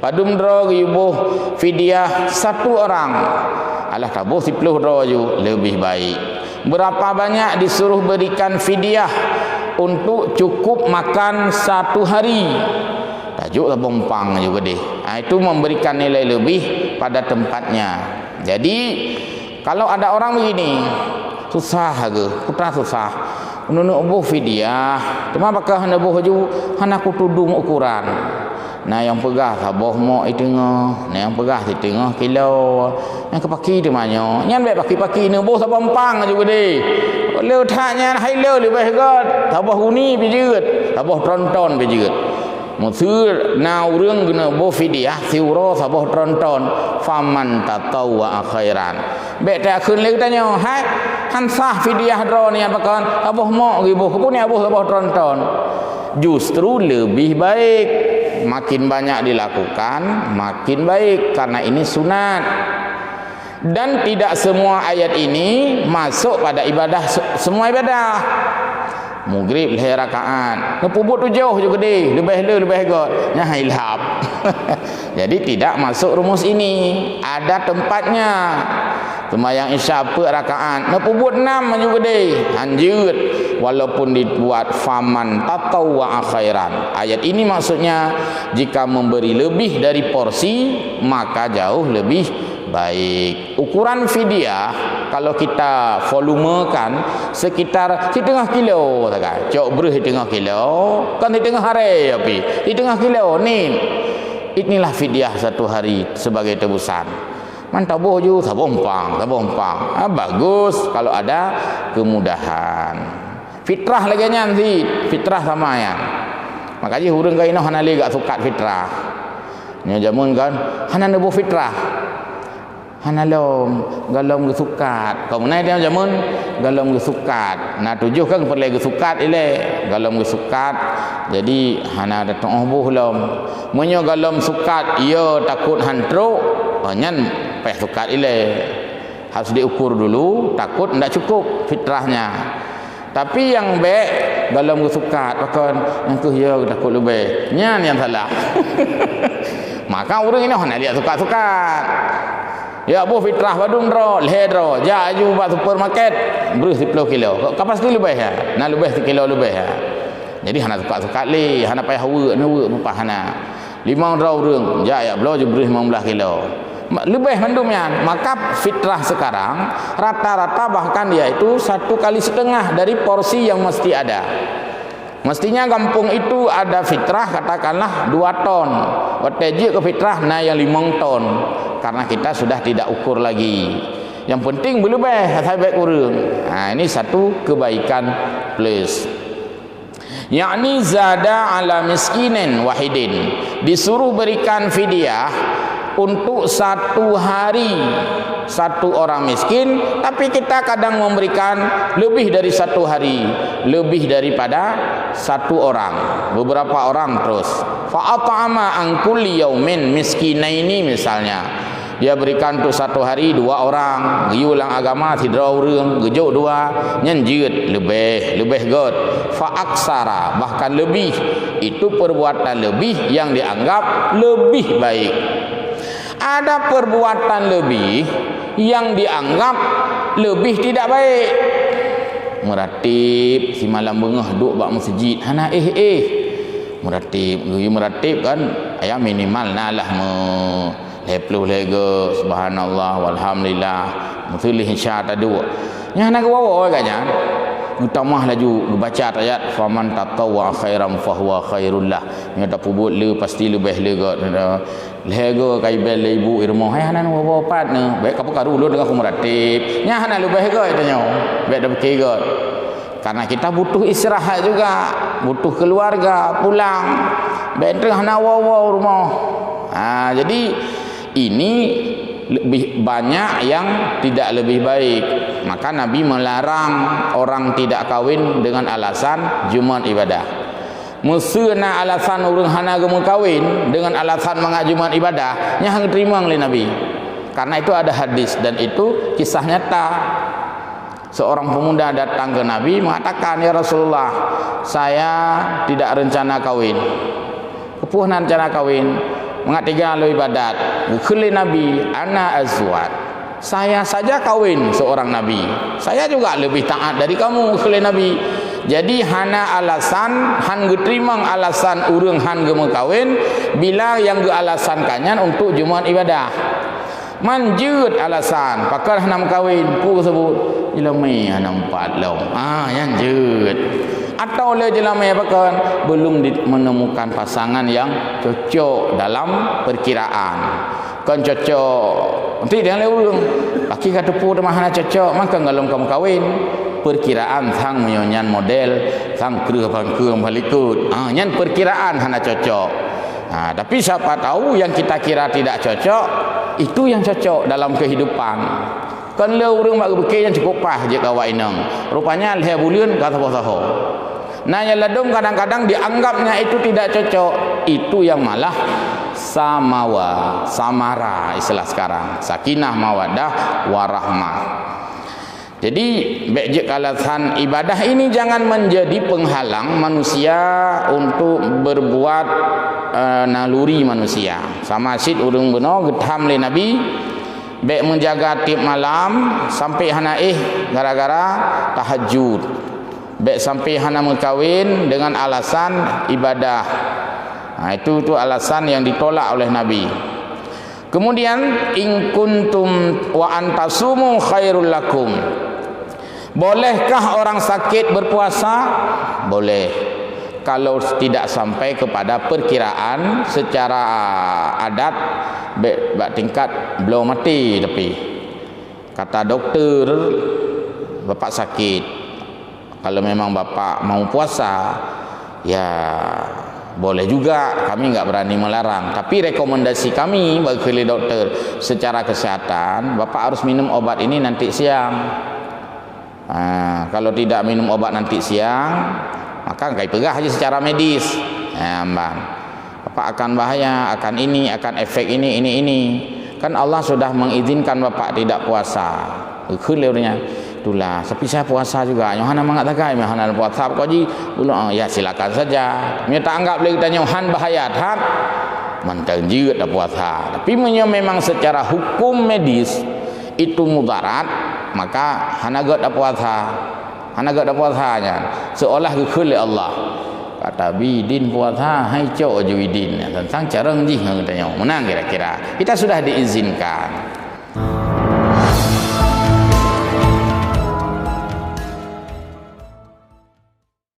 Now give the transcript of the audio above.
Padum dro yubuh fidyah satu orang. Alah tabuh 10 dro ju lebih baik. Berapa banyak disuruh berikan fidyah untuk cukup makan satu hari? Tajuk bompang juga deh. Itu memberikan nilai lebih pada tempatnya. Jadi kalau ada orang begini, susah ke, putra susah. Nunu buh fidyah, cuma bakal hana buh ju, hana ku tudung ukuran. Nah yang pegah saboh mo i tengah, nah yang pegah di tengah kilo. Yang kepaki di manyo, nyan baik paki-paki ne buh sabompang juga deh. Leu thanya hai leu lebih got, saboh huni bijut, saboh tronton bijut. Musir nau rương guna bo fidyah siuro saboh tronton faman tatawwa khairan. Bek tak khun leu tanya, hai han sah fidyah dro ni apakan? Saboh mo gi bo kupun ni aboh saboh tronton. Justru lebih baik, makin banyak dilakukan makin baik karena ini sunat. Dan tidak semua ayat ini masuk pada ibadah, semua ibadah. Maghrib leh rakaat, ngepubut 7 juga deh, lebih got, nya hilap. Jadi tidak masuk rumus ini, ada tempatnya. Sembahyang isya apa rakaat, ngepubut 6 juga deh, lanjut. Walaupun dibuat faman tatawwa khairan. Ayat ini maksudnya jika memberi lebih dari porsi maka jauh lebih baik. Ukuran fidyah kalau kita volumekan sekitar 1/2 kilo saja. Cok bereh 1/2 kilo, kan 1/2 hari api. 1/2 kilo ni. Inilah fidyah satu hari sebagai tebusan. Mantap boh ju sabompang. Bagus kalau ada kemudahan. Fitrah lagi nyanyi, fitrah sama ya. Makanya hurung kau ini hana lega sukat fitrah. Nya jamun kan, hana nebu fitrah. Hana lom galom gesukat. Kau menai dia jamun galom gesukat. Nah tujuh kan perlu gesukat ile, galom gesukat. Jadi hana datang buh lom. Munyo galom sukat, ia takut hantro, nyan peh sukat ile. Harus diukur dulu, takut ndak cukup fitrahnya. Tapi yang baik dalam gesukat bahkan yang tu ya takut lebih nyan yang salah. Maka orang ini nak lihat sukat-sukat. Ya bu fitrah badung dro, leh dro, ja aju ba supermarket beri 10 kilo. Kapasiti lebih ya. Nak lebih 1 kilo lebih ya. Jadi hana sukat-sukat le, hana payah hawa apa hana. 5 dro urang, ja ya belo je beri 15 kilo. Lebih mendumnya. Maka fitrah sekarang rata-rata bahkan dia itu 1,5 kali dari porsi yang mesti ada. Mestinya kampung itu ada fitrah katakanlah 2 ton. Wateji ke fitrah nah yang 5 ton. Karena kita sudah tidak ukur lagi. Yang penting berlebih saya baik urang. Nah ini satu kebaikan plus. Yakni zada ala miskinin wahidin. Disuruh berikan fidyah untuk satu hari satu orang miskin, tapi kita kadang memberikan lebih dari satu hari, lebih daripada satu orang, beberapa orang terus. Fa'at'ama an kulli yaumin miskinaini misalnya. Dia berikan untuk satu hari 2 orang, giulang agama tidra urang, gejuk 2, nyenjeut lebih god. Fa'aksara bahkan lebih. Itu perbuatan lebih yang dianggap lebih baik. Ada perbuatan lebih yang dianggap lebih tidak baik. Meratib si malam bengah duk bak masjid hana meratib kan ayam minimal nalah me 10 lega subhanallah walhamdulillah musulih insya tadu nya hana gawa kanya utamah laju baca ayat faman tatawwa khairan fahuwa khairul lah nya tak pubut le pasti lebih lega kai bel ibu irmo hai hanan wa pat ne baik apa karu lu dengan kumratib nya hanan lebih lega tanya baik dah berkira karena kita butuh istirahat juga, butuh keluarga pulang baik tengah nawa rumah. Jadi ini lebih banyak yang tidak lebih baik. Maka Nabi melarang orang tidak kawin dengan alasan Jumat ibadah. Musuna alasan urang hana gemu kawin dengan alasan mangak Jumat ibadah, nya hang terima oleh Nabi. Karena itu ada hadis dan itu kisah nyata. Seorang pemuda datang ke Nabi mengatakan, "Ya Rasulullah, saya tidak rencana kawin." Kepuh rencana kawin. mengatakan lo ibadat khuli nabi ana azwat, saya saja kawin seorang nabi, saya juga lebih taat dari kamu khuli nabi. Jadi hana alasan han geterimang alasan urang han ge kawin bila yang ge alasan kanyan untuk jumaat ibadah. Manjut alasan pakar hana kawin ku sebut jelema hana 4 long. Yang jeut. Atau le jelema pakar belum menemukan pasangan yang cocok dalam perkiraan. Kan cocok. Nanti dia le urang. Laki kata pu mah hana cocok, maka ngalom kamu kawin. Perkiraan sang menyonyan model sang kreuh pangkeung balikut nyan perkiraan hana cocok. Tapi siapa tahu yang kita kira tidak cocok itu yang cocok dalam kehidupan. Kan le urang mak beke yang cukup pah je ka wainang rupanya le buleun ka saho-saho. Nah yang ladum kadang-kadang dianggapnya itu tidak cocok, itu yang malah samara istilah sekarang, sakinah mawaddah warahmah. Jadi bejek alasan ibadah ini jangan menjadi penghalang manusia untuk berbuat naluri manusia. Sama sid urang beno getham le nabi bek menjaga tip malam sampai hana gara-gara tahajud. Bek sampai hana mengkawin dengan alasan ibadah. Itu alasan yang ditolak oleh nabi. Kemudian in kuntum wa antasumu khairul lakum. Bolehkah orang sakit berpuasa? Boleh. Kalau tidak sampai kepada perkiraan secara adat tingkat belum mati, tapi kata dokter bapak sakit, kalau memang bapak mau puasa ya boleh juga, kami nggak berani melarang. Tapi rekomendasi kami bagi dokter secara kesehatan, bapak harus minum obat ini nanti siang. Kalau tidak minum obat nanti siang, maka kai pegah aja secara medis. Bapak akan bahaya, akan ini, akan efek ini. Kan Allah sudah mengizinkan bapak tidak puasa. Khulirnya itulah. Tapi saya puasa juga. Yohana mengatakan, Yohana puasa kau ji. Ya silakan saja. Dia tak anggap lagi tanya Yohan bahaya, tak? Mantap juga tak puasa. Tapi memang secara hukum medis itu mudarat, maka hanagat dak puasanya seolah khul Allah kata bidin puasa hai cok je widin tentang cara ngih tanya menang kira-kira kita sudah diizinkan.